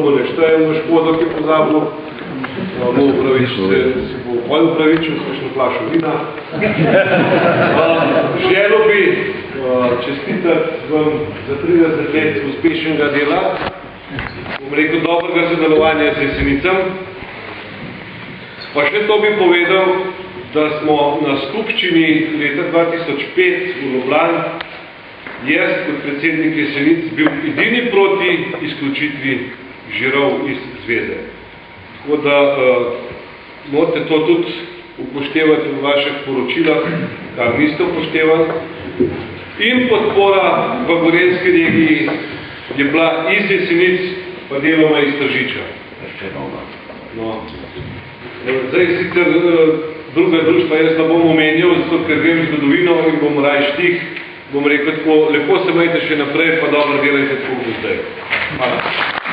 mu ne štejemo škodo, ki je pozabil, mu upravičil, se bo bolj upravičil, kakšno flašo vina. Želel bi čestitati vam za 30 let uspešnega dela, bom rekel dobrega sodelovanja z Jesenicem. Pa še to bi povedal, da smo na skupščini leta 2005 v Ljubljani, jaz kot predsednik Jesenic bil edini proti izključitvi žirov iz zveze. Tako da morate to tudi upoštevati v vaših poročilah, kar niste upoštevali. In podpora v Gorenjski regiji je bila iz Jesenic, pa deloma iz Tržiča. No. Zdaj sicer druga društva jaz ne bom omenjal, zato ker vem zgodovino in bom raje štih, bom rekel tako, lepo se majte še naprej, pa dobro delajte tako do zdaj. Hvala.